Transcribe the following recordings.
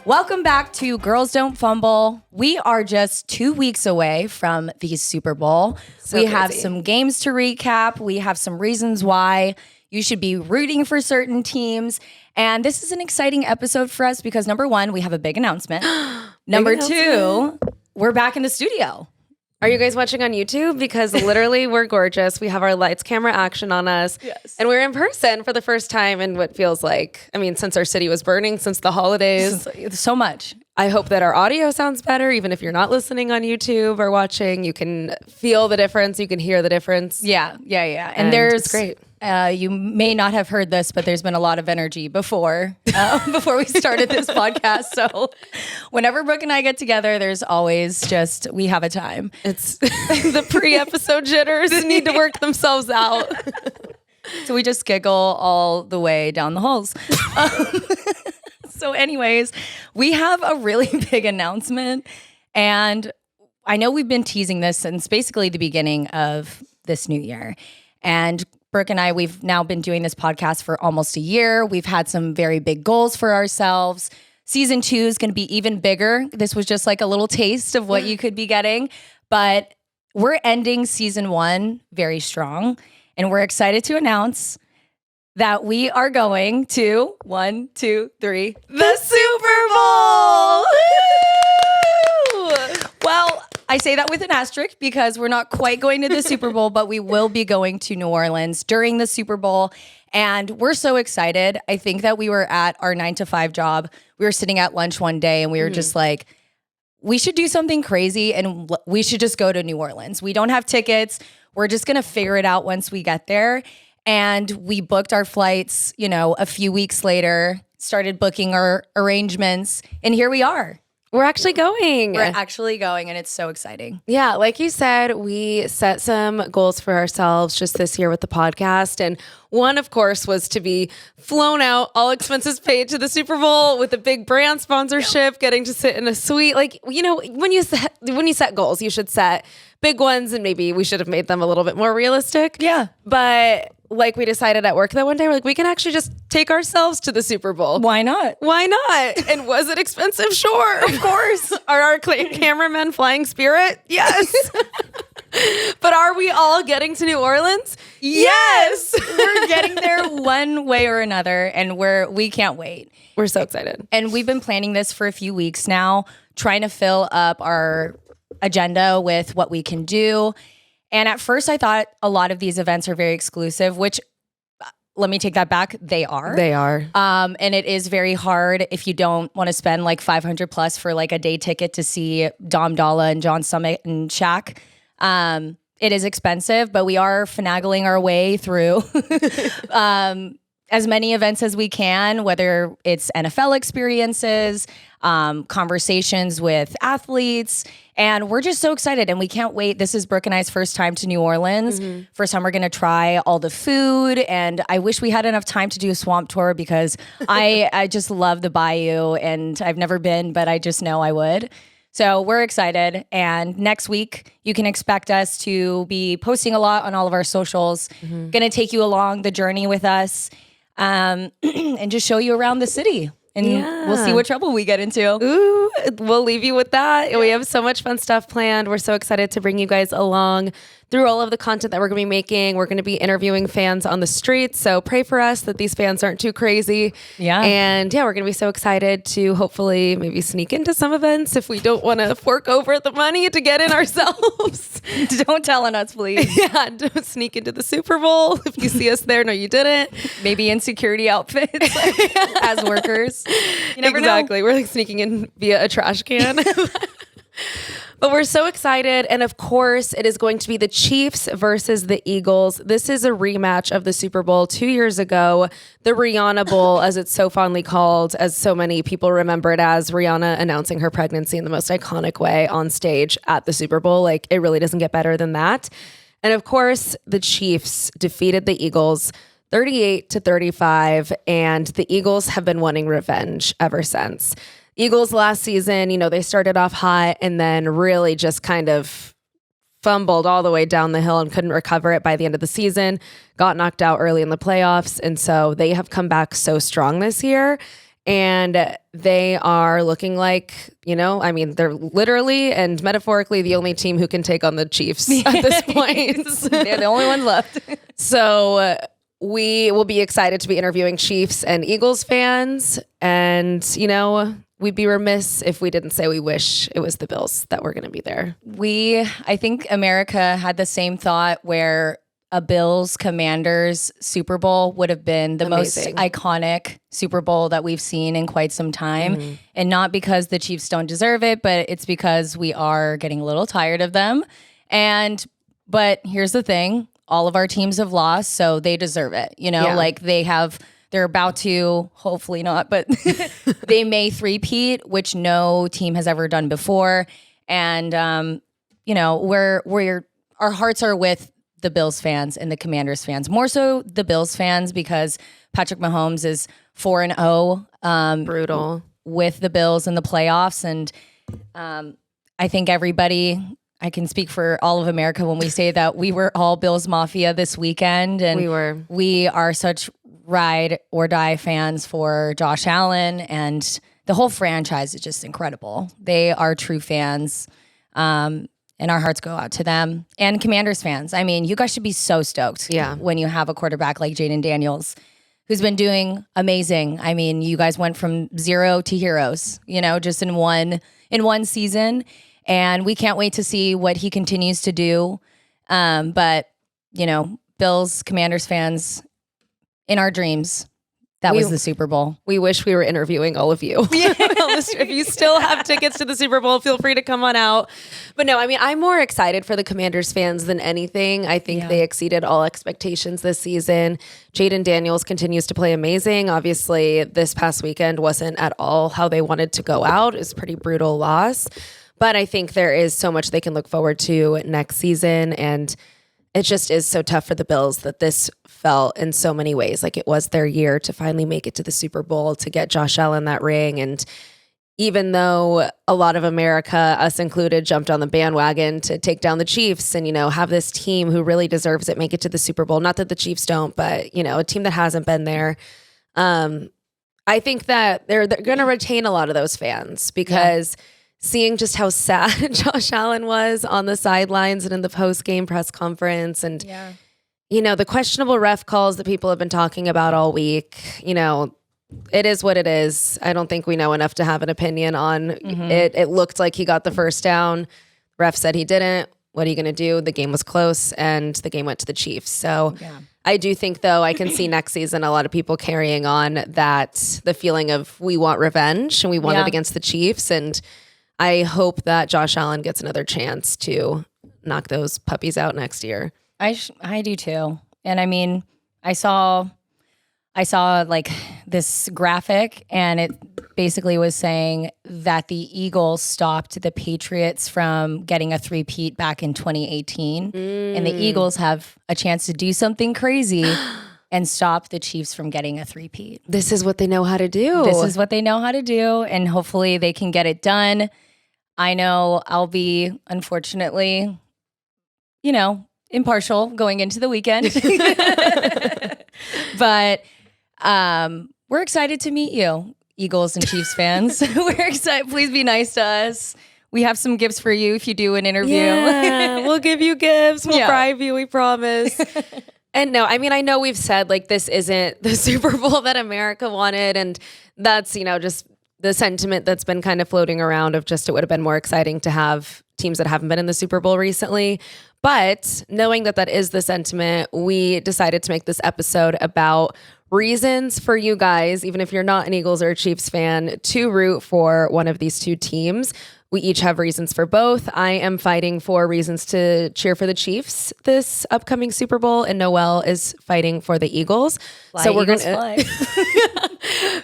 Welcome back to Girls Don't Fumble. We are just 2 weeks away from the Super Bowl. We have some games to recap. We have some reasons why you should be rooting for certain teams. And this is an exciting episode for us because number one, we have a big announcement. Number two, we're back in the studio. Are you guys watching on YouTube? Because literally we're gorgeous. We have our lights, camera, action on us. Yes. And we're in person for the first time in what feels like, since our city was burning, since the holidays. So much. I hope that our audio sounds better. Even if you're not listening on YouTube or watching, you can feel the difference. You can hear the difference. Yeah. And it's great. You may not have heard this, but there's been a lot of energy before we started this podcast. So whenever Brooke and I get together, there's always we have a time. It's the pre-episode jitters need to work themselves out. So we just giggle all the way down the halls. So anyways, we have a really big announcement. And I know we've been teasing this since basically the beginning of this new year. And Brooke and I, we've now been doing this podcast for almost a year. We've had some very big goals for ourselves. Season 2 is going to be even bigger. This was just like a little taste of what you could be getting. But we're ending season 1 very strong. And we're excited to announce that we are going to, 1, 2, 3, the Super Bowl! Woo! Well, I say that with an asterisk because we're not quite going to the Super Bowl, but we will be going to New Orleans during the Super Bowl. And we're so excited. I think that we were at our 9-to-5 job. We were sitting at lunch one day and we were just like, we should do something crazy and we should just go to New Orleans. We don't have tickets. We're just going to figure it out once we get there. And we booked our flights, a few weeks later, started booking our arrangements, and here we are. We're actually going. And it's so exciting. Yeah, like you said, we set some goals for ourselves just this year with the podcast. And one, of course, was to be flown out, all expenses paid to the Super Bowl with a big brand sponsorship, getting to sit in a suite. Like, when you set goals, you should set big ones, and maybe we should have made them a little bit more realistic. Yeah. But like we decided at work that one day, we're like, we can actually just take ourselves to the Super Bowl. Why not? And was it expensive? Sure. Of course. Are our cameramen flying Spirit? Yes. But are we all getting to New Orleans? Yes. We're getting there one way or another, and we can't wait. We're so excited. And we've been planning this for a few weeks now, trying to fill up our agenda with what we can do. And at first I thought a lot of these events are very exclusive, which let me take that back. They are. And it is very hard if you don't want to spend like $500 plus for like a day ticket to see Dom Dalla and John Summit and Shaq. It is expensive, but we are finagling our way through as many events as we can, whether it's NFL experiences, conversations with athletes. And we're just so excited and we can't wait. This is Brooke and I's first time to New Orleans. First time we're going to try all the food. And I wish we had enough time to do a swamp tour because I just love the bayou and I've never been, but I just know I would. So we're excited. And next week, you can expect us to be posting a lot on all of our socials. Going to take you along the journey with us and just show you around the city. And we'll see what trouble we get into. Ooh, we'll leave you with that. Yeah. We have so much fun stuff planned. We're so excited to bring you guys along through all of the content that we're going to be making. We're going to be interviewing fans on the streets. So pray for us that these fans aren't too crazy. Yeah. And we're going to be so excited to hopefully maybe sneak into some events if we don't want to fork over the money to get in ourselves. Don't tell on us, please. Yeah, don't sneak into the Super Bowl. If you see us there, no, you didn't. Maybe in security outfits as workers. You never know. Exactly. We're like sneaking in via a trash can. But we're so excited. And of course, it is going to be the Chiefs versus the Eagles. This is a rematch of the Super Bowl 2 years ago, the Rihanna-bowl, as it's so fondly called, as so many people remember it as, Rihanna announcing her pregnancy in the most iconic way on stage at the Super Bowl. Like, it really doesn't get better than that. And of course, the Chiefs defeated the Eagles 38-35, and the Eagles have been wanting revenge ever since. Eagles last season, they started off hot and then really just kind of fumbled all the way down the hill and couldn't recover it by the end of the season, got knocked out early in the playoffs. And so they have come back so strong this year. And they are looking like, they're literally and metaphorically the only team who can take on the Chiefs at this point. They're the only ones left. So we will be excited to be interviewing Chiefs and Eagles fans. And, we'd be remiss if we didn't say we wish it was the Bills that were going to be there. I think America had the same thought where a Bills Commanders Super Bowl would have been the most iconic Super Bowl that we've seen in quite some time. Mm-hmm. And not because the Chiefs don't deserve it, but it's because we are getting a little tired of them. But here's the thing. All of our teams have lost, so they deserve it. They're about to, hopefully not, but they may three-peat, which no team has ever done before. And, our hearts are with the Bills fans and the Commanders fans. More so the Bills fans because Patrick Mahomes is 4-0. Brutal. With the Bills in the playoffs. And I think I can speak for all of America when we say that we were all Bills Mafia this weekend. And we are such ride or die fans for Josh Allen, and the whole franchise is just incredible. They are true fans. And our hearts go out to them. And Commanders fans. I mean, you guys should be so stoked when you have a quarterback like Jaden Daniels, who's been doing amazing. I mean, you guys went from zero to heroes, just in one season. And we can't wait to see what he continues to do. But, Bills, Commanders fans, in our dreams, that was the Super Bowl. We wish we were interviewing all of you. If you still have tickets to the Super Bowl, feel free to come on out. But no, I'm more excited for the Commanders fans than anything. I think they exceeded all expectations this season. Jaden Daniels continues to play amazing. Obviously, this past weekend wasn't at all how they wanted to go out. It was a pretty brutal loss. But I think there is so much they can look forward to next season. And it just is so tough for the Bills that this felt in so many ways like it was their year to finally make it to the Super Bowl, to get Josh Allen that ring. And even though a lot of America, us included, jumped on the bandwagon to take down the Chiefs and, have this team who really deserves it make it to the Super Bowl. Not that the Chiefs don't, but, a team that hasn't been there. I think that they're going to retain a lot of those fans because seeing just how sad Josh Allen was on the sidelines and in the post-game press conference and, the questionable ref calls that people have been talking about all week, it is what it is. I don't think we know enough to have an opinion on it. It looked like he got the first down. Ref said he didn't. What are you going to do? The game was close and the game went to the Chiefs. So I do think, though, I can see next season a lot of people carrying on the feeling of we want revenge and we want it against the Chiefs. And I hope that Josh Allen gets another chance to knock those puppies out next year. I do too. And I saw like this graphic and it basically was saying that the Eagles stopped the Patriots from getting a three-peat back in 2018. And the Eagles have a chance to do something crazy and stop the Chiefs from getting a three-peat. This is what they know how to do. And hopefully they can get it done. I know I'll be, unfortunately, impartial going into the weekend. But we're excited to meet you, Eagles and Chiefs fans. We're excited. Please be nice to us. We have some gifts for you if you do an interview. Yeah, we'll give you gifts. We'll bribe you, we promise. And no, I know we've said like this isn't the Super Bowl that America wanted. And that's, just the sentiment that's been kind of floating around of just it would have been more exciting to have teams that haven't been in the Super Bowl recently. But knowing that is the sentiment, we decided to make this episode about reasons for you guys, even if you're not an Eagles or a Chiefs fan, to root for one of these two teams. We each have reasons for both. I am fighting for reasons to cheer for the Chiefs this upcoming Super Bowl, and Noelle is fighting for the Eagles. So we're going to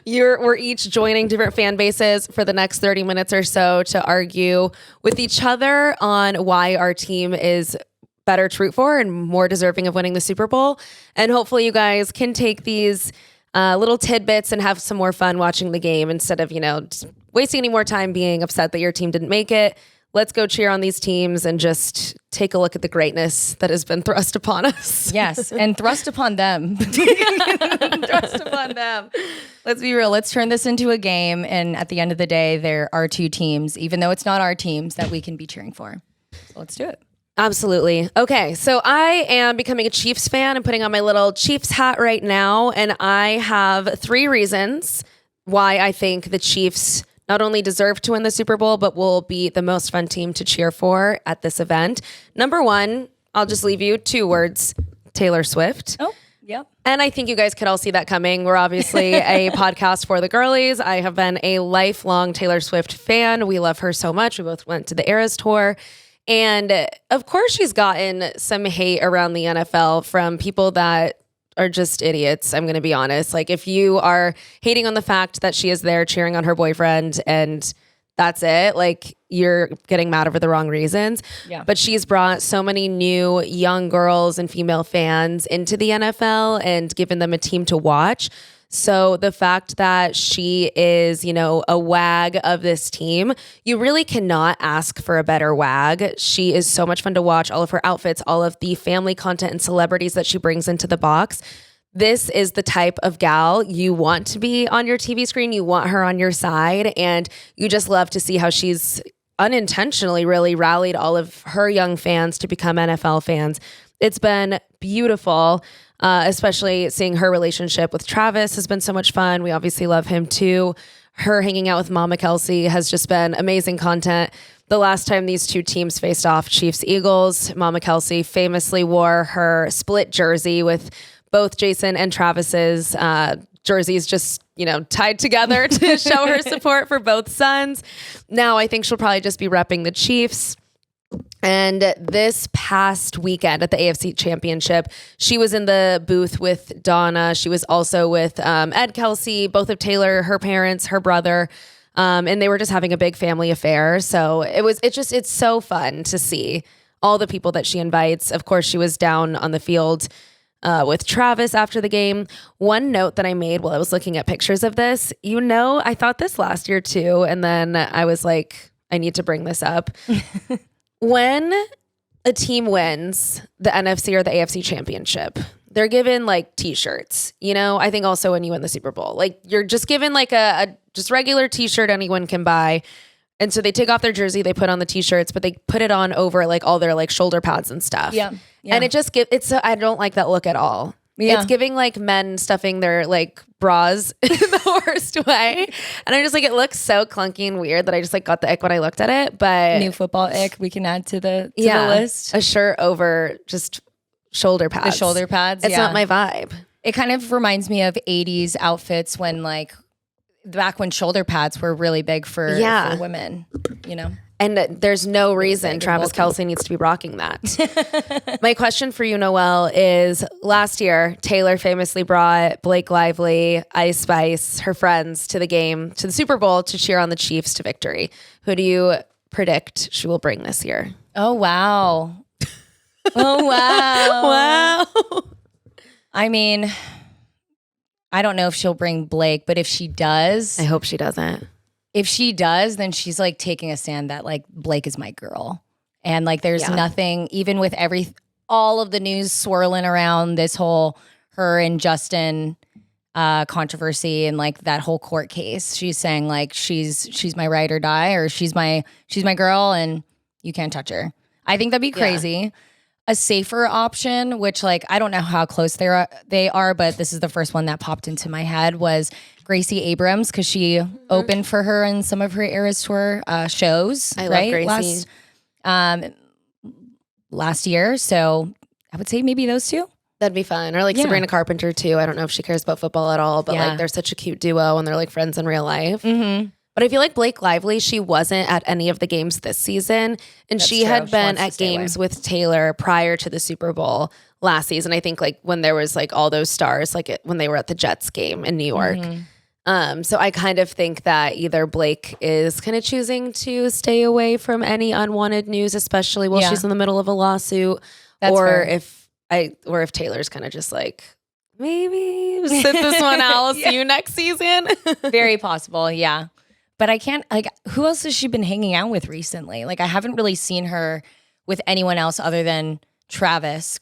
we're each joining different fan bases for the next 30 minutes or so to argue with each other on why our team is better to root for and more deserving of winning the Super Bowl. And hopefully you guys can take these little tidbits and have some more fun watching the game instead of, just wasting any more time being upset that your team didn't make it. let's go cheer on these teams and just take a look at the greatness that has been thrust upon us. Yes, and thrust upon them. Thrust upon them. Let's be real. Let's turn this into a game. And at the end of the day, there are two teams, even though it's not our teams, that we can be cheering for. So let's do it. Absolutely. Okay, so I am becoming a Chiefs fan and putting on my little Chiefs hat right now. And I have 3 reasons why I think the Chiefs not only deserve to win the Super Bowl, but will be the most fun team to cheer for at this event. Number 1, I'll just leave you 2 words, Taylor Swift. Oh, yep. And I think you guys could all see that coming. We're obviously a podcast for the girlies. I have been a lifelong Taylor Swift fan. We love her so much. We both went to the Eras Tour. And of course, she's gotten some hate around the NFL from people that are just idiots. I'm going to be honest. Like, if you are hating on the fact that she is there cheering on her boyfriend and that's it, like, you're getting mad over the wrong reasons. Yeah. But she's brought so many new young girls and female fans into the NFL and given them a team to watch. So the fact that she is, you know, a wag of this team, you really cannot ask for a better wag. She is so much fun to watch. All of her outfits, all of the family content and celebrities that she brings into the box. This is the type of gal you want to be on your TV screen. You want her on your side, and you just love to see how she's unintentionally really rallied all of her young fans to become NFL fans. It's been beautiful. Especially seeing her relationship with Travis has been so much fun. We obviously love him too. Her hanging out with Mama Kelsey has just been amazing content. The last time these two teams faced off, Chiefs-Eagles, Mama Kelsey famously wore her split jersey with both Jason and Travis's jerseys just, you know, tied together to show her support for both sons. Now I think she'll probably just be repping the Chiefs. And this past weekend at the AFC Championship, she was in the booth with Donna. She was also with Ed Kelsey, both of Taylor, her parents, her brother, and they were just having a big family affair. So it's so fun to see all the people that she invites. Of course, she was down on the field with Travis after the game. One note that I made while I was looking at pictures of this, you know, I thought this last year too, and then I was like, I need to bring this up. When a team wins the NFC or the AFC Championship, they're given like t-shirts, you know. I think also when you win the Super Bowl, like, you're just given like a just regular t-shirt anyone can buy. And so they take off their jersey, they put on the t-shirts, but they put it on over like all their like shoulder pads and stuff. Yeah. And it just I don't like that look at all. Yeah. It's giving like men stuffing their like bras in the worst way. And I'm just like, it looks so clunky and weird that I just like got the ick when I looked at it. But new football ick we can add to the list. A shirt over just shoulder pads. The shoulder pads. It's not my vibe. It kind of reminds me of 80s outfits when like back when shoulder pads were really big for women, you know. And there's no reason Travis Kelce needs to be rocking that. My question for you, Noelle, is last year, Taylor famously brought Blake Lively, Ice Spice, her friends to the game, to the Super Bowl to cheer on the Chiefs to victory. Who do you predict she will bring this year? Oh, wow. Oh, wow. Wow. I mean, I don't know if she'll bring Blake, but if she does. I hope she doesn't. If she does, then she's like taking a stand that like Blake is my girl. And like there's nothing, even with all of the news swirling around this whole her and Justin controversy and like that whole court case, she's saying like she's my ride or die, or she's my girl and you can't touch her. I think that'd be crazy. Yeah. A safer option, which like I don't know how close they are, but this is the first one that popped into my head, was Gracie Abrams, because she opened for her in some of her Eras Tour shows. I love Gracie. Last year, so I would say maybe those two. That'd be fun. Or like Sabrina Carpenter too. I don't know if she cares about football at all, but like they're such a cute duo and they're like friends in real life. Mm-hmm. But I feel like Blake Lively, she wasn't at any of the games this season. And she had been at games with Taylor prior to the Super Bowl last season. I think like when there was like all those stars, like when they were at the Jets game in New York. Mm-hmm. So I kind of think that either Blake is kind of choosing to stay away from any unwanted news, especially while she's in the middle of a lawsuit. That's fair. If Taylor's kind of just like, maybe sit this one out. I'll see you next season. Very possible. Yeah. but I can't, like, who else has she been hanging out with recently? Like, I haven't really seen her with anyone else other than Travis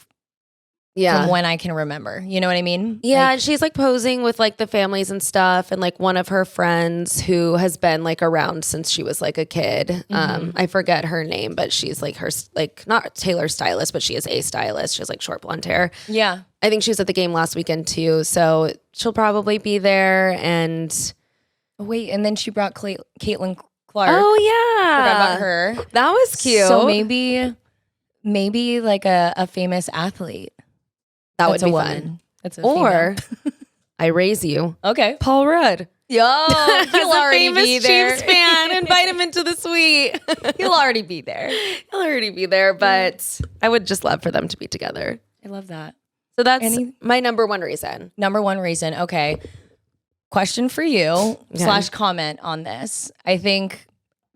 from when I can remember. You know what I mean? Yeah, Like, and she's like posing with like the families and stuff, and like one of her friends who has been like around since she was like a kid. I forget her name, but she's like her like not Taylor's stylist, but she is a stylist. She has like short blonde hair. yeah. I think she was at the game last weekend too, so she'll probably be there. And Wait, and then she brought Caitlin Clark. oh yeah, Forgot about her. That was cute. So maybe like a famous athlete. that would That's be a fun. woman. That's a Or female. I raise you, Okay. Paul Rudd. Yo, As he'll a already famous be there. Chiefs fan, invite him into the suite. He'll already be there. He'll already be there, but I would just love for them to be together. I love that. So that's my number one reason. Number one reason. Okay. Question for you / comment on this. I think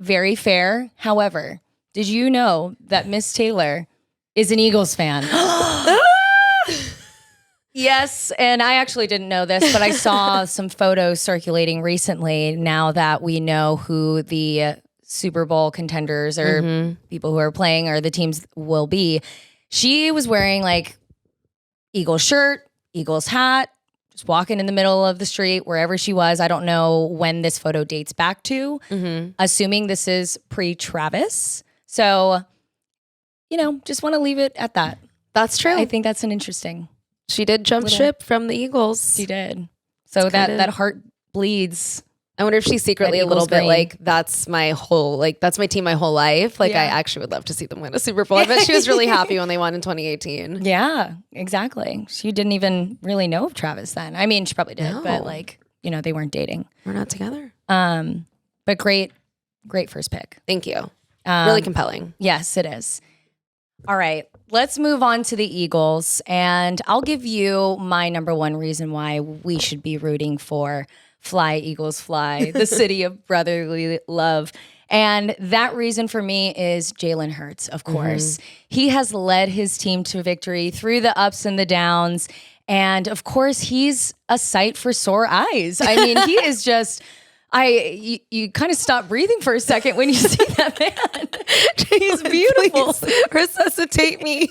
very fair. However, did you know that Miss Taylor is an Eagles fan? Yes, and I actually didn't know this, but I saw some photos circulating recently now that we know who the Super Bowl contenders or people who are playing or the teams will be. She was wearing like Eagles shirt, Eagles hat, just walking in the middle of the street, wherever she was. I don't know when this photo dates back to, assuming this is pre-Travis. So, just want to leave it at that. That's true. I think that's an interesting. She did jump ship from the Eagles. She did. So that heart bleeds. I wonder if she's secretly a little bit like, that's my whole, like, that's my team my whole life. Like, I actually would love to see them win a Super Bowl. I bet she was really happy when they won in 2018. Yeah, exactly. She didn't even really know of Travis then. I mean, she probably did, but like, they weren't dating. We're not together. But great first pick. Thank you. Really compelling. Yes, it is. All right, let's move on to the Eagles. And I'll give you my number one reason why we should be rooting for Fly, Eagles, Fly, the city of brotherly love. And that reason for me is Jalen Hurts, of course. He has led his team to victory through the ups and the downs. And of course, he's a sight for sore eyes. I mean, he is just... you kind of stop breathing for a second when you see that man. He's beautiful. Please resuscitate me.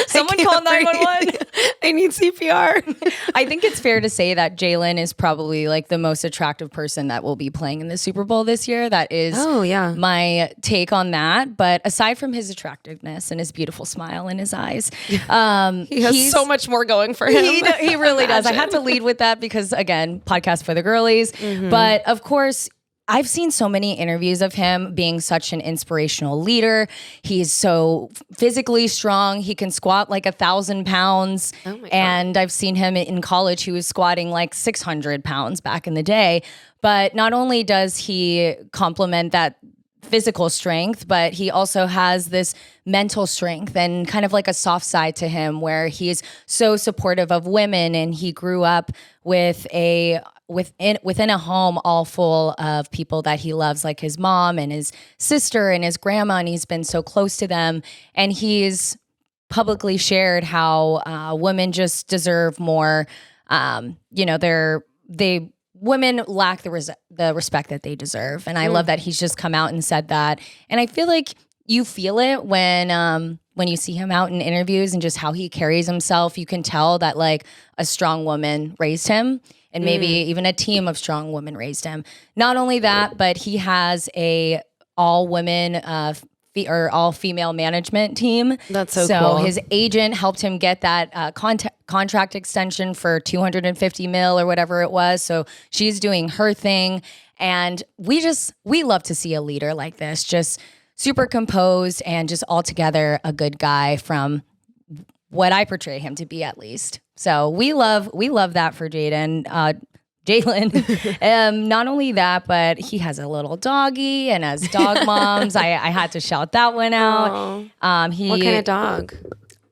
Someone call 911. I need CPR. I think it's fair to say that Jalen is probably like the most attractive person that will be playing in the Super Bowl this year. That is my take on that. But aside from his attractiveness and his beautiful smile in his eyes, he has so much more going for him. He really does. I had to lead with that because, again, podcast for the girlies. But of course, I've seen so many interviews of him being such an inspirational leader. He's so physically strong. He can squat like 1,000 pounds. Oh my God. And I've seen him in college. He was squatting like 600 pounds back in the day. But not only does he complement that physical strength, but he also has this mental strength and kind of like a soft side to him where he's so supportive of women, and he grew up with within a home all full of people that he loves, like his mom and his sister and his grandma, and he's been so close to them. And he's publicly shared how women just deserve more. Women lack the respect that they deserve. And I love that he's just come out and said that. And I feel like you feel it when you see him out in interviews and just how he carries himself. You can tell that like a strong woman raised him, and maybe even a team of strong women raised him. Not only that, but he has a all women or all female management team. That's so cool. So his agent helped him get that contract extension for $250 million or whatever it was. So she's doing her thing. And we love to see a leader like this, just super composed and just altogether a good guy from what I portray him to be, at least. So we love that for Jalen. Not only that, but he has a little doggy, and as dog moms, I had to shout that one out. What kind of dog?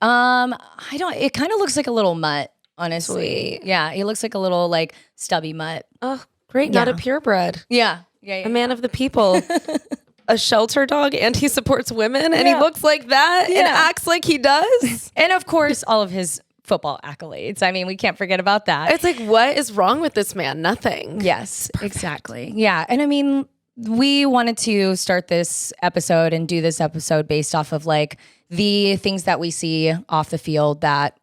It kind of looks like a little mutt, honestly. Sweet. Yeah, he looks like a little like stubby mutt. Oh, great. Not a purebred. Yeah. A man of the people. A shelter dog, and he supports women, and he looks like that and acts like he does. And of course, all of his football accolades. I mean, we can't forget about that. It's like, what is wrong with this man? Nothing. Yes, exactly. Yeah. And I mean, we wanted to start this episode and do this episode based off of like the things that we see off the field that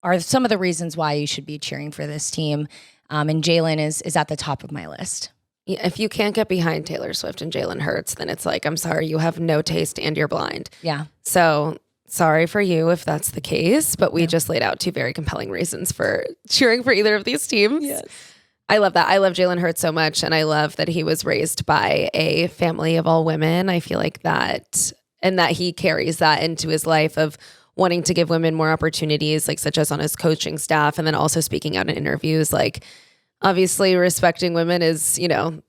are some of the reasons why you should be cheering for this team. And Jalen is at the top of my list. Yeah, if you can't get behind Taylor Swift and Jalen Hurts, then it's like, I'm sorry, you have no taste and you're blind. Yeah. So sorry for you if that's the case, but we just laid out two very compelling reasons for cheering for either of these teams. Yes. I love that. I love Jalen Hurts so much, and I love that he was raised by a family of all women. I feel like that, and that he carries that into his life of wanting to give women more opportunities, like such as on his coaching staff, and then also speaking out in interviews. Like, obviously, respecting women is, you know,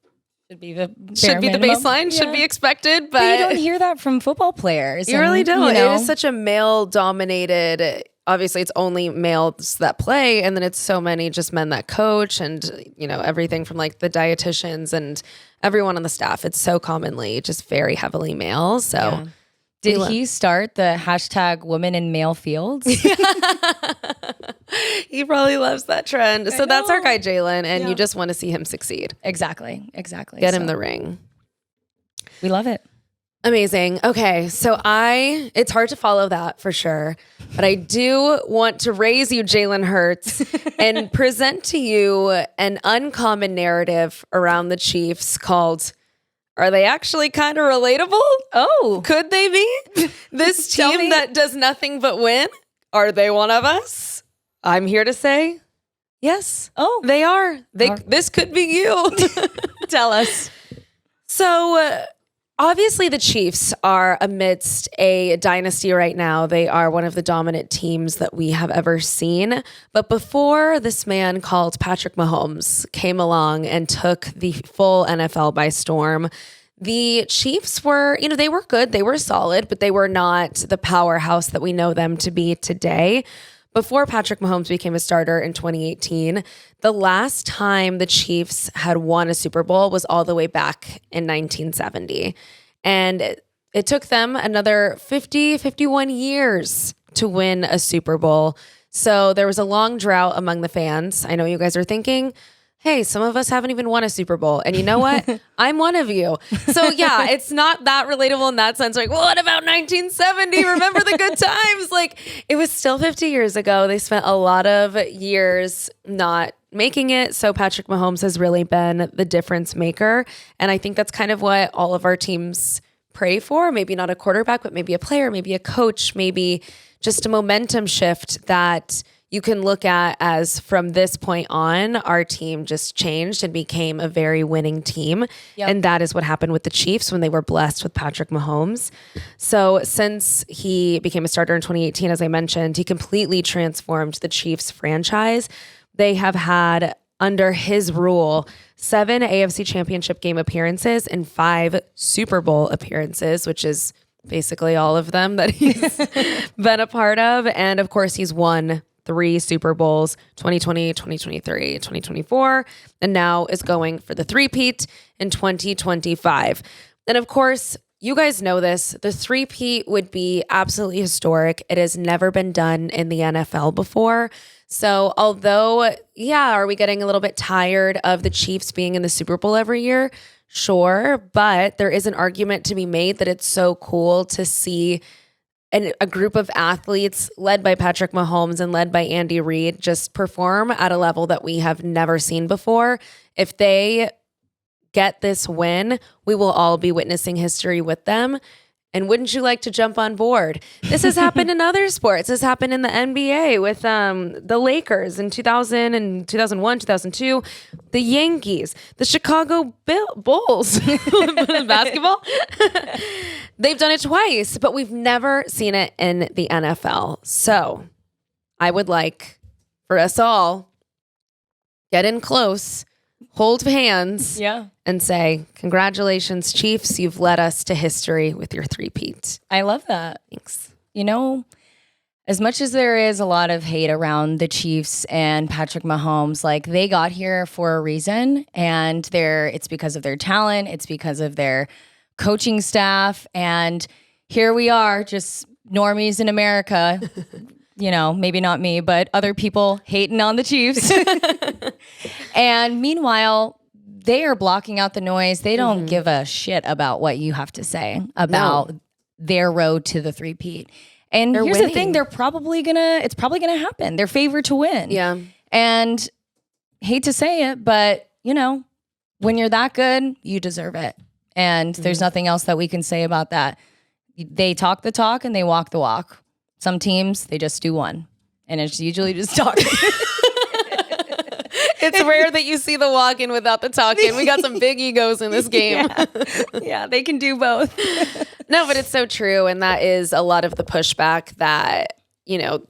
Should be the baseline, should be expected, but you don't hear that from football players. You really don't. You know, it is such a male-dominated. Obviously, it's only males that play, and then it's so many just men that coach, and you know everything from like the dietitians and everyone on the staff. It's so commonly just very heavily male. So. Yeah. Did he start the hashtag women in male fields? He probably loves that trend. So that's our guy, Jalen, and you just want to see him succeed. Exactly. Get him the ring. We love it. Amazing. Okay, so it's hard to follow that for sure, but I do want to raise you, Jalen Hurts, and present to you an uncommon narrative around the Chiefs called, are they actually kind of relatable? Oh. Could they be? This team that does nothing but win? Are they one of us? I'm here to say, yes. Oh. They are. This could be you. Tell us. So, obviously the Chiefs are amidst a dynasty right now. They are one of the dominant teams that we have ever seen. But before this man called Patrick Mahomes came along and took the full NFL by storm, the Chiefs were, you know, they were good. They were solid, but they were not the powerhouse that we know them to be today. Before Patrick Mahomes became a starter in 2018, the last time the Chiefs had won a Super Bowl was all the way back in 1970. And it took them another 51 years to win a Super Bowl. So there was a long drought among the fans. I know you guys are thinking, hey, some of us haven't even won a Super Bowl. And you know what? I'm one of you. So yeah, it's not that relatable in that sense. Like, well, what about 1970? Remember the good times? Like, it was still 50 years ago. They spent a lot of years not making it. So Patrick Mahomes has really been the difference maker. And I think that's kind of what all of our teams pray for. Maybe not a quarterback, but maybe a player, maybe a coach, maybe just a momentum shift that you can look at as from this point on, our team just changed and became a very winning team. Yep. And that is what happened with the Chiefs when they were blessed with Patrick Mahomes. So since he became a starter in 2018, as I mentioned, he completely transformed the Chiefs franchise. They have had, under his rule, 7 AFC Championship game appearances and 5 Super Bowl appearances, which is basically all of them that he's been a part of. And of course, he's won 3 Super Bowls, 2020, 2023, 2024, and now is going for the three-peat in 2025. And of course, you guys know this, the three-peat would be absolutely historic. It has never been done in the NFL before. So although, yeah, are we getting a little bit tired of the Chiefs being in the Super Bowl every year? Sure, but there is an argument to be made that it's so cool to see a group of athletes led by Patrick Mahomes and led by Andy Reid just perform at a level that we have never seen before. If they get this win, we will all be witnessing history with them. And wouldn't you like to jump on board? This has happened in other sports. This happened in the NBA with the Lakers in 2000 and 2001, 2002, the Yankees, the Chicago Bulls, basketball. They've done it twice, but we've never seen it in the NFL. So I would like for us all get in close, hold hands, and say, congratulations, Chiefs. You've led us to history with your three-peat. I love that. Thanks. You know, as much as there is a lot of hate around the Chiefs and Patrick Mahomes, like they got here for a reason, and it's because of their talent. It's because of their coaching staff. And here we are, just normies in America maybe not me, but other people hating on the Chiefs. And meanwhile, they are blocking out the noise. They don't give a shit about what you have to say about their road to the three-peat. And here's the thing, it's probably gonna happen. They're favored to win. Yeah. And hate to say it, but when you're that good, you deserve it. And there's nothing else that we can say about that. They talk the talk and they walk the walk. Some teams, they just do one. And it's usually just talking. It's rare that you see the walk-in without the talking. We got some big egos in this game. Yeah, they can do both. No, but it's so true. And that is a lot of the pushback that,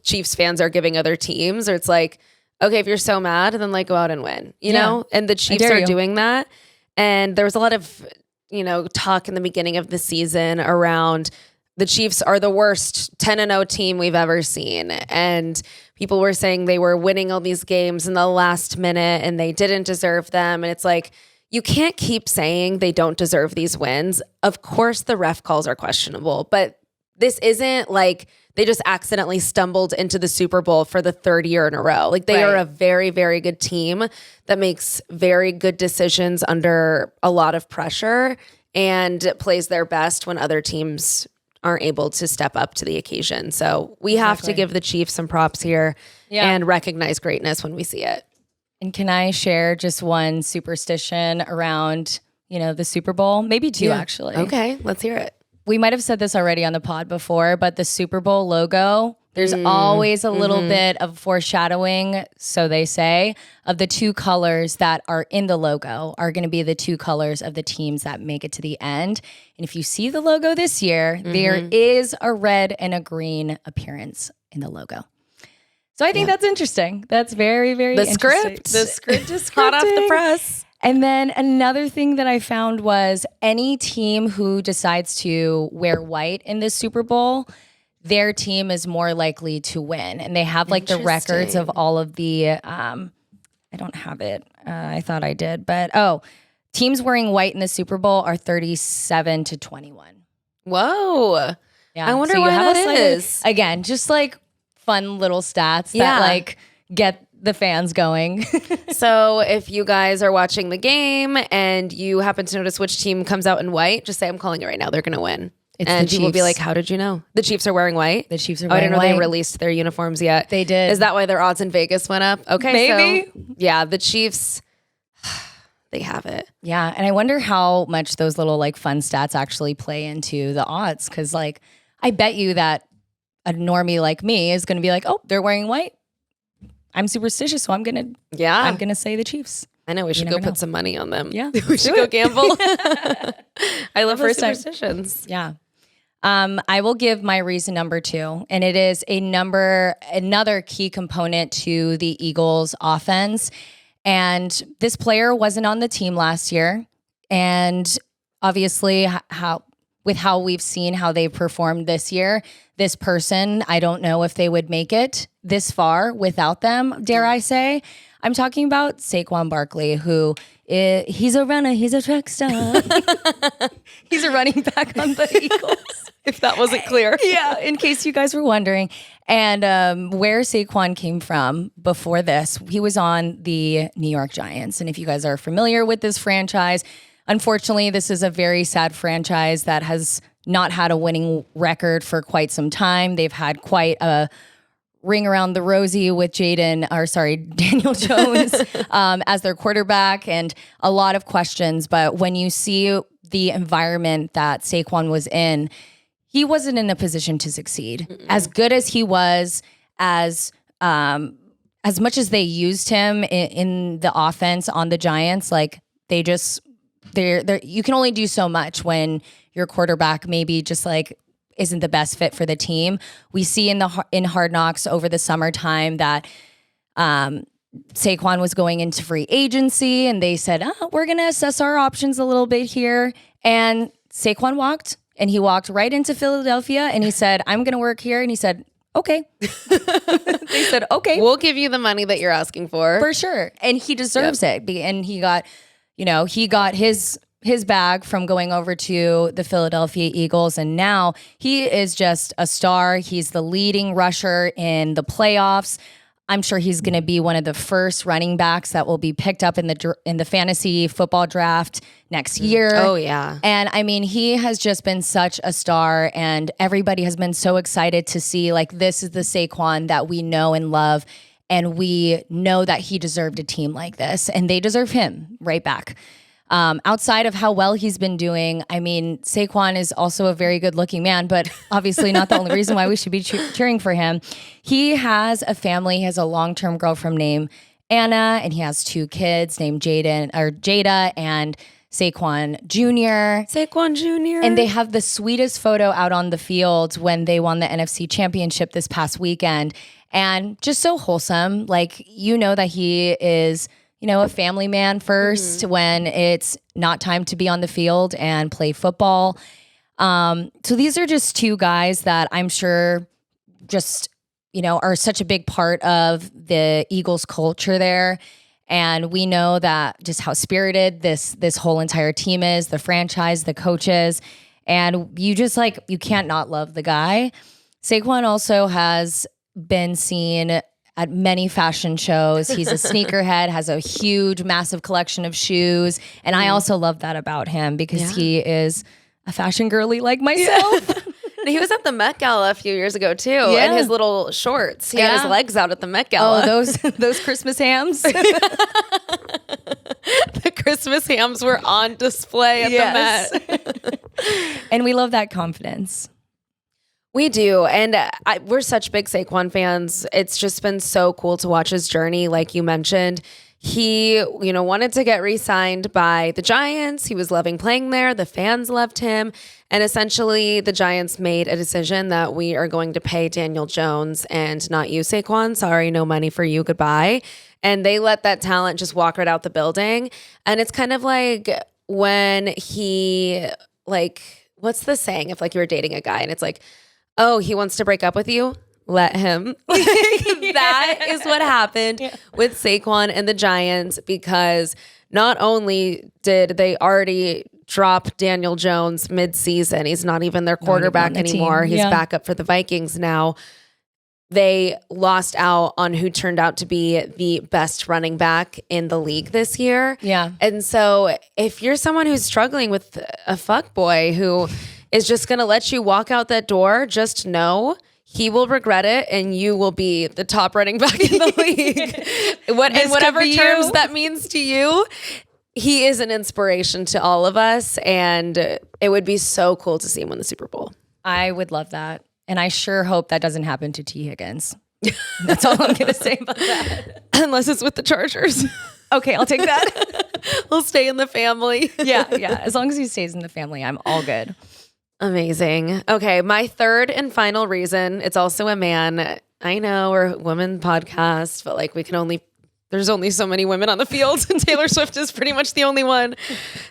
Chiefs fans are giving other teams. Or it's like, okay, if you're so mad, then go out and win, you know? And the Chiefs are doing that. And there was a lot of, talk in the beginning of the season around the Chiefs are the worst 10-0 team we've ever seen. And people were saying they were winning all these games in the last minute and they didn't deserve them. And it's like, you can't keep saying they don't deserve these wins. Of course, the ref calls are questionable, but this isn't like they just accidentally stumbled into the Super Bowl for the third year in a row. They are a very, very good team that makes very good decisions under a lot of pressure and plays their best when other teams aren't able to step up to the occasion. So we have to give the Chiefs some props here and recognize greatness when we see it. And can I share just one superstition around, the Super Bowl? Maybe two, actually. Okay, let's hear it. We might have said this already on the pod before, but the Super Bowl logo, there's always a little bit of foreshadowing, so they say, of the two colors that are in the logo are going to be the two colors of the teams that make it to the end. And if you see the logo this year, there is a red and a green appearance in the logo. So I think that's interesting. That's very, very interesting. The script is hot off the press. And then another thing that I found was any team who decides to wear white in this Super Bowl, their team is more likely to win. And they have the records of all of the, I don't have it. I thought I did, but teams wearing white in the Super Bowl are 37-21. Whoa. Yeah. I wonder why that is. Again, just fun little stats that get the fans going. So if you guys are watching the game and you happen to notice which team comes out in white, just say, I'm calling it right now. They're going to win. And people will be like, how did you know? The Chiefs are wearing white? The Chiefs are wearing white. I didn't know they released their uniforms yet. They did. Is that why their odds in Vegas went up? Okay. Maybe. So, yeah, the Chiefs, they have it. Yeah. And I wonder how much those little fun stats actually play into the odds. Cause I bet you that a normie like me is going to be like, oh, they're wearing white. I'm superstitious, so I'm gonna say the Chiefs. I know we should go put some money on them. Yeah, we should go gamble. I love superstitions. Yeah. I will give my reason number 2, and it is another key component to the Eagles' offense. And this player wasn't on the team last year, and obviously how we've seen how they've performed this year, this person, I don't know if they would make it this far without them, dare I say. I'm talking about Saquon Barkley, who he's a runner, he's a track star. He's a running back on the Eagles. If that wasn't clear. Yeah, in case you guys were wondering. And where Saquon came from before this, he was on the New York Giants. And if you guys are familiar with this franchise, unfortunately, this is a very sad franchise that has not had a winning record for quite some time. They've had quite a ring around the rosy with Daniel Jones as their quarterback and a lot of questions. But when you see the environment that Saquon was in, he wasn't in a position to succeed. As good as he was, as much as they used him in the offense on the Giants, you can only do so much when your quarterback maybe just isn't the best fit for the team. We see in Hard Knocks over the summertime that Saquon was going into free agency, and they said, we're going to assess our options a little bit here. And Saquon walked, and he walked right into Philadelphia, and he said, I'm going to work here. And he said, okay. They said, okay. We'll give you the money that you're asking for. For sure. And he deserves it. And he got his his bag from going over to the Philadelphia Eagles, and now he is just a star. He's the leading rusher in the playoffs. I'm sure he's going to be one of the first running backs that will be picked up in the fantasy football draft next year. Oh, yeah. And I mean, he has just been such a star, and everybody has been so excited to see, like, this is the Saquon that we know and love, and we know that he deserved a team like this, and they deserve him right back. Outside of how well he's been doing, I mean, Saquon is also a very good looking man, but obviously not the only reason why we should be cheering for him. He has a family. He has a long-term girlfriend named Anna, and he has 2 kids named Jada and Saquon Jr. Saquon Jr. And they have the sweetest photo out on the field when they won the NFC Championship this past weekend. And just so wholesome. Like, you know that he is, a family man first when it's not time to be on the field and play football. So these are just 2 guys that I'm sure just, are such a big part of the Eagles culture there. And we know that just how spirited this whole entire team is, the franchise, the coaches. And you just you can't not love the guy. Saquon also has been seen at many fashion shows. He's a sneakerhead, has a huge, massive collection of shoes. And I also love that about him because he is a fashion girly like myself. He was at the Met Gala a few years ago too, in his little shorts. He had his legs out at the Met Gala. Oh, those Christmas hams. The Christmas hams were on display at the Met. And we love that confidence. We do. And we're such big Saquon fans. It's just been so cool to watch his journey. Like you mentioned, he, wanted to get re-signed by the Giants. He was loving playing there. The fans loved him. And essentially, the Giants made a decision that we are going to pay Daniel Jones and not you, Saquon. Sorry, no money for you. Goodbye. And they let that talent just walk right out the building. And it's kind of like when he, what's the saying? If you were dating a guy and it's like, oh, he wants to break up with you? Let him. That is what happened with Saquon and the Giants, because not only did they already drop Daniel Jones mid-season, he's not even their quarterback anymore. He's back up for the Vikings now. They lost out on who turned out to be the best running back in the league this year. Yeah. And so if you're someone who's struggling with a fuckboy who is just going to let you walk out that door, just know he will regret it and you will be the top running back in the league. In whatever terms that means to you, he is an inspiration to all of us. And it would be so cool to see him win the Super Bowl. I would love that. And I sure hope that doesn't happen to T. Higgins. That's all I'm going to say about that. Unless it's with the Chargers. Okay, I'll take that. He'll stay in the family. Yeah. As long as he stays in the family, I'm all good. Amazing. Okay, my third and final reason, it's also a man. I know we're a women podcast, but there's only so many women on the field, and Taylor Swift is pretty much the only one.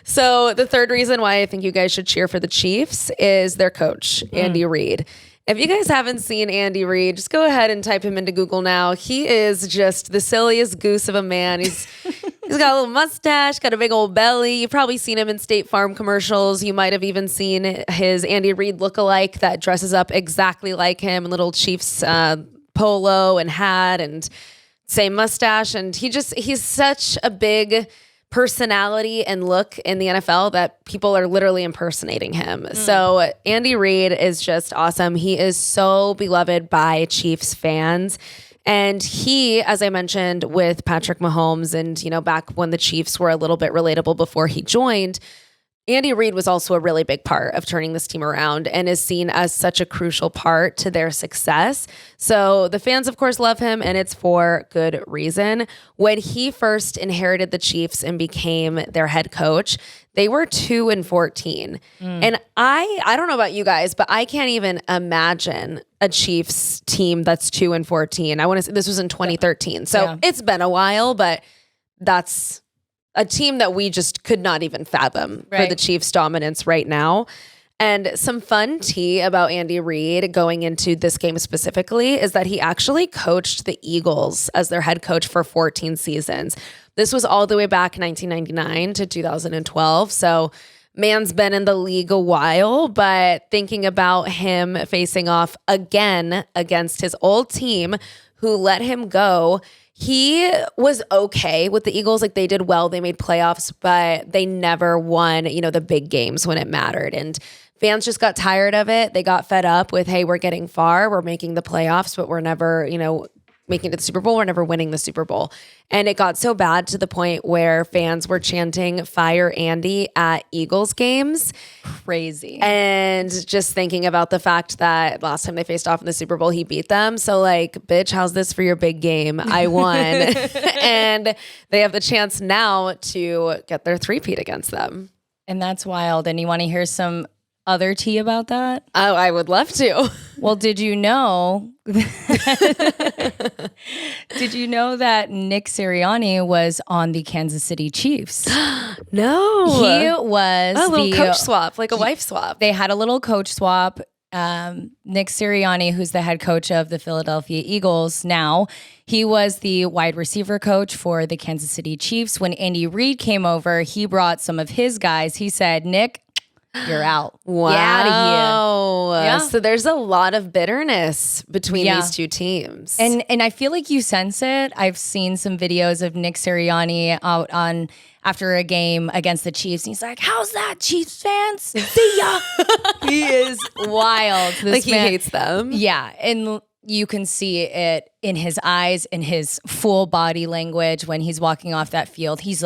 So the third reason why I think you guys should cheer for the Chiefs is their coach, Andy Reid. If you guys haven't seen Andy Reid, just go ahead and type him into Google now. He is just the silliest goose of a man. He's got a little mustache, got a big old belly. You've probably seen him in State Farm commercials. You might have even seen his Andy Reid lookalike that dresses up exactly like him, little Chiefs polo and hat and same mustache. And he's such a big personality and look in the NFL that people are literally impersonating him. So Andy Reid is just awesome. He is so beloved by Chiefs fans. And he, as I mentioned with Patrick Mahomes and, back when the Chiefs were a little bit relatable before he joined, Andy Reid was also a really big part of turning this team around and is seen as such a crucial part to their success. So the fans, of course, love him, and it's for good reason. When he first inherited the Chiefs and became their head coach, they were 2-14. And I don't know about you guys, but I can't even imagine a Chiefs team that's 2-14. I want to say this was in 2013. So it's been a while, but that's a team that we just could not even fathom for the Chiefs' dominance right now. And some fun tea about Andy Reid going into this game specifically is that he actually coached the Eagles as their head coach for 14 seasons. This was all the way back 1999 to 2012. So man's been in the league a while, but thinking about him facing off again against his old team who let him go, he was okay with the Eagles. Like, they did well. They made playoffs, but they never won, the big games when it mattered. And fans just got tired of it. They got fed up with, hey, we're getting far. We're making the playoffs, but we're never, making it to the Super Bowl. We're never winning the Super Bowl. And it got so bad to the point where fans were chanting "Fire Andy" at Eagles games. Crazy. And just thinking about the fact that last time they faced off in the Super Bowl, he beat them. So like, bitch, how's this for your big game? I won. And they have the chance now to get their three-peat against them. And that's wild. And you want to hear some other tea about that? Oh, I would love to. Well, did you know that Nick Sirianni was on the Kansas City Chiefs? No. He was a little coach swap, like a wife swap. They had a little coach swap. Nick Sirianni, who's the head coach of the Philadelphia Eagles now, he was the wide receiver coach for the Kansas City Chiefs. When Andy Reid came over, he brought some of his guys. He said, "Nick, you're out. Wow. Get out of here." Yeah. So there's a lot of bitterness between these two teams. And I feel like you sense it. I've seen some videos of Nick Sirianni out on after a game against the Chiefs. And he's like, "How's that, Chiefs fans? See ya." He is wild. Like, he hates them. Yeah. And you can see it in his eyes, in his full body language when he's walking off that field. He's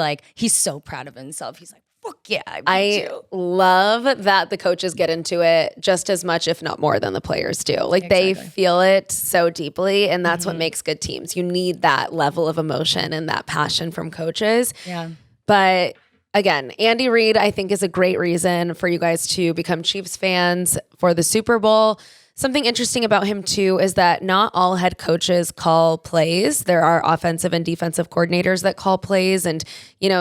so proud of himself. He's like, "Fuck yeah, I love that the coaches get into it just as much, if not more, than the players do. Like, they feel it so deeply, and that's what makes good teams. You need that level of emotion and that passion from coaches. Yeah. But again, Andy Reid, I think, is a great reason for you guys to become Chiefs fans for the Super Bowl. Something interesting about him, too, is that not all head coaches call plays. There are offensive and defensive coordinators that call plays and,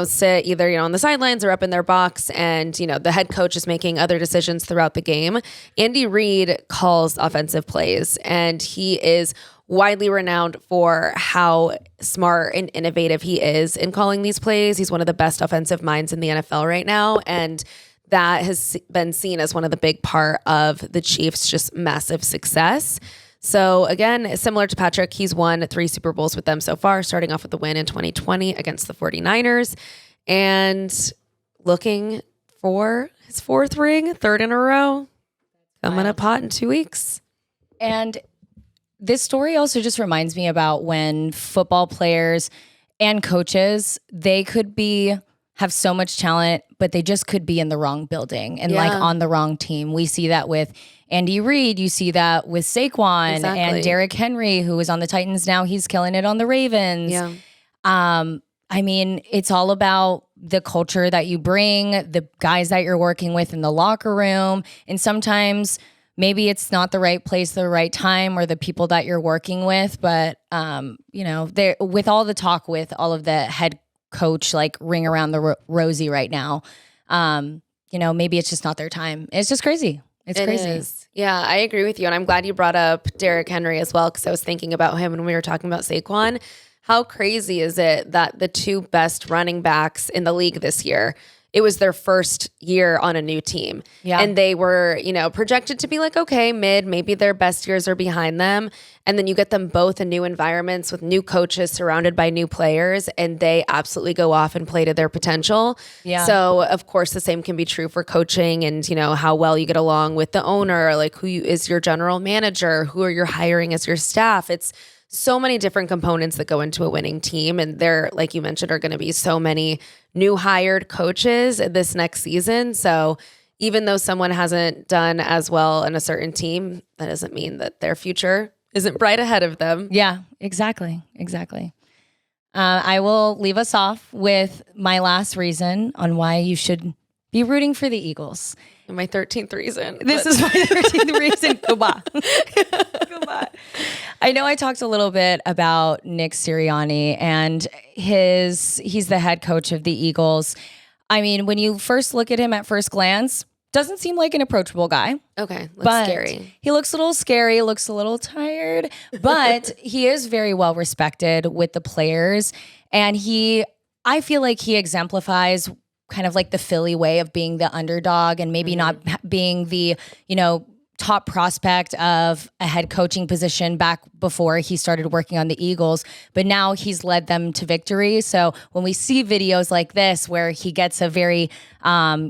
sit either, on the sidelines or up in their box. And, the head coach is making other decisions throughout the game. Andy Reid calls offensive plays, and he is widely renowned for how smart and innovative he is in calling these plays. He's one of the best offensive minds in the NFL right now. And that has been seen as one of the big part of the Chiefs' just massive success. So again, similar to Patrick, he's won 3 Super Bowls with them so far, starting off with the win in 2020 against the 49ers and looking for his 4th ring, 3rd in a row, coming up hot in 2 weeks. And this story also just reminds me about when football players and coaches, they could have so much talent, but they just could be in the wrong building and on the wrong team. We see that with Andy Reid. You see that with Saquon and Derrick Henry, who is on the Titans now. He's killing it on the Ravens. Yeah. I mean, it's all about the culture that you bring, the guys that you're working with in the locker room. And sometimes maybe it's not the right place, the right time, or the people that you're working with. But, with all the talk with all of the head coach, like ring around the rosy right now, maybe it's just not their time. It's just crazy. It's crazy. Is. Yeah, I agree with you. And I'm glad you brought up Derrick Henry as well, because I was thinking about him when we were talking about Saquon. How crazy is it that the 2 best running backs in the league this year, it was their first year on a new team. Yeah. And they were, projected to be like, okay, mid, maybe their best years are behind them. And then you get them both in new environments with new coaches surrounded by new players, and they absolutely go off and play to their potential. Yeah. So of course the same can be true for coaching and, how well you get along with the owner, like who is your general manager, who are you hiring as your staff. It's so many different components that go into a winning team. And there, like you mentioned, are going to be so many new hired coaches this next season. So even though someone hasn't done as well in a certain team, that doesn't mean that their future isn't bright ahead of them. Yeah, exactly. I will leave us off with my last reason on why you should be rooting for the Eagles. My 13th reason. This is my 13th reason. Goodbye. Goodbye. I know I talked a little bit about Nick Sirianni and he's the head coach of the Eagles. I mean, when you first look at him at first glance, doesn't seem like an approachable guy. Okay, looks scary. He looks a little scary, looks a little tired, but he is very well respected with the players. And he I feel like he exemplifies kind of like the Philly way of being the underdog and maybe not being the, top prospect of a head coaching position back before he started working on the Eagles, but now he's led them to victory. So when we see videos like this where he gets a very, a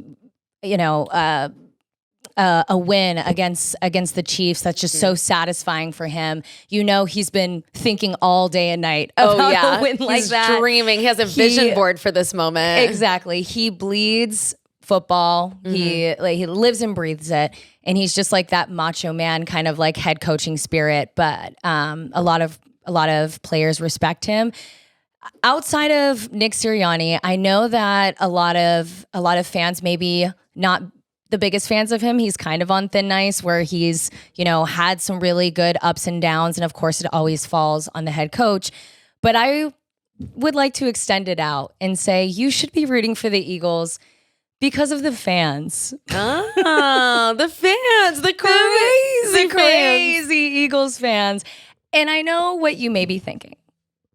win against the Chiefs that's just so satisfying for him. He's been thinking all day and night about a win like that. He's dreaming. He has a vision board for this moment. Exactly. He bleeds football. He lives and breathes it, and he's just like that macho man kind of like head coaching spirit. But a lot of players respect him. Outside of Nick Sirianni, I know that a lot of fans maybe not the biggest fans of him. He's kind of on thin ice where he's, had some really good ups and downs. And of course, it always falls on the head coach. But I would like to extend it out and say you should be rooting for the Eagles because of the fans. Oh, the fans, the crazy Eagles fans. And I know what you may be thinking.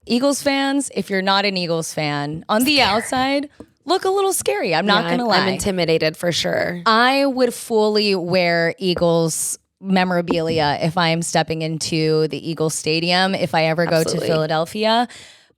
Eagles fans, if you're not an Eagles fan, on the outside, look a little scary. I'm not going to lie. I'm intimidated for sure. I would fully wear Eagles memorabilia if I am stepping into the Eagles Stadium, if I ever go to Philadelphia.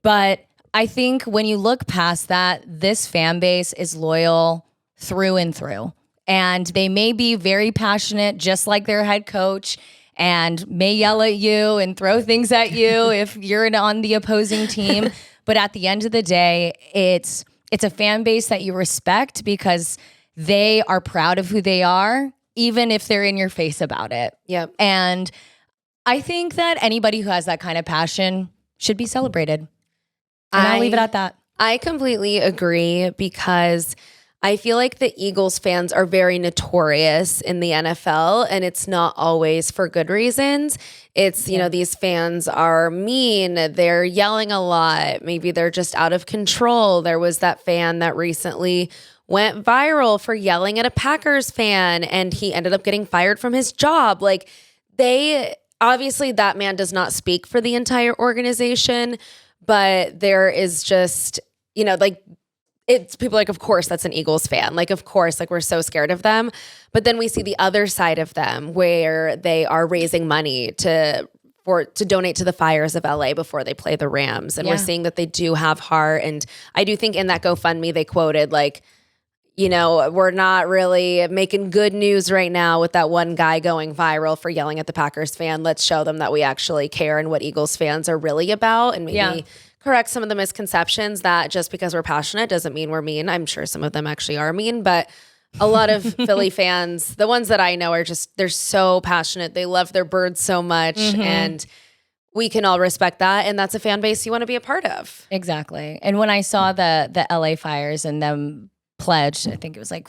But I think when you look past that, this fan base is loyal through and through. And they may be very passionate, just like their head coach, and may yell at you and throw things at you if you're on the opposing team. But at the end of the day, it's a fan base that you respect because they are proud of who they are, even if they're in your face about it. Yep. And I think that anybody who has that kind of passion should be celebrated. And I'll leave it at that. I completely agree because I feel like the Eagles fans are very notorious in the NFL, and it's not always for good reasons. It's, these fans are mean. They're yelling a lot. Maybe they're just out of control. There was that fan that recently went viral for yelling at a Packers fan, and he ended up getting fired from his job. Like, obviously that man does not speak for the entire organization, but there is just, it's people like, of course, that's an Eagles fan. Like, of course, like we're so scared of them. But then we see the other side of them where they are raising money to donate to the Fires of LA before they play the Rams. And we're seeing that they do have heart. And I do think in that GoFundMe, they quoted like, we're not really making good news right now with that one guy going viral for yelling at the Packers fan. Let's show them that we actually care and what Eagles fans are really about, and maybe correct some of the misconceptions that just because we're passionate doesn't mean we're mean. I'm sure some of them actually are mean, but a lot of Philly fans, the ones that I know are they're so passionate. They love their birds so much, and we can all respect that. And that's a fan base you want to be a part of. Exactly. And when I saw the LA Fires and them pledged, I think it was like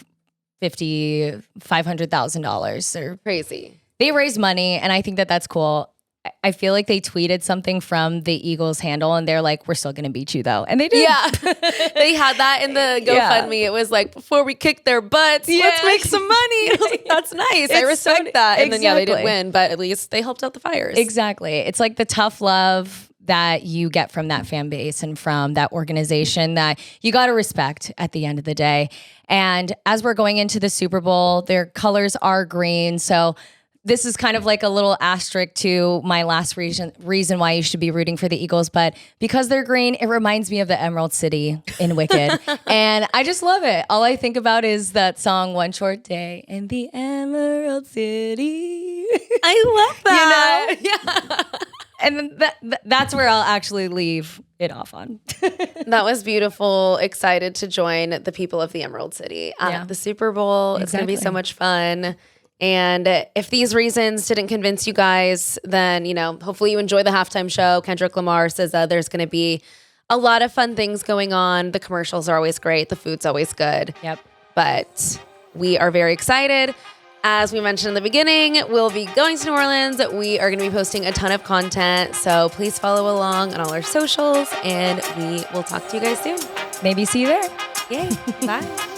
$500,000. They're crazy. They raised money, and I think that that's cool. I feel like they tweeted something from the Eagles handle, and they're like, "We're still going to beat you, though," and they did. Yeah, they had that in the GoFundMe. Yeah. It was like, "Before we kick their butts, let's make some money." I was like, that's nice. I respect that. And then they didn't win, but at least they helped out the Fires. Exactly. It's like the tough love that you get from that fan base and from that organization that you got to respect at the end of the day. And as we're going into the Super Bowl, their colors are green, so this is kind of like a little asterisk to my last reason why you should be rooting for the Eagles. But because they're green, it reminds me of the Emerald City in Wicked. And I just love it. All I think about is that song, One Short Day in the Emerald City. I love that. Yeah. And that's where I'll actually leave it off on. That was beautiful. Excited to join the people of the Emerald City at the Super Bowl. Exactly. It's going to be so much fun. And if these reasons didn't convince you guys, then, hopefully you enjoy the halftime show. Kendrick Lamar says there's going to be a lot of fun things going on. The commercials are always great. The food's always good. Yep. But we are very excited. As we mentioned in the beginning, we'll be going to New Orleans. We are going to be posting a ton of content. So please follow along on all our socials, and we will talk to you guys soon. Maybe see you there. Yay. Bye.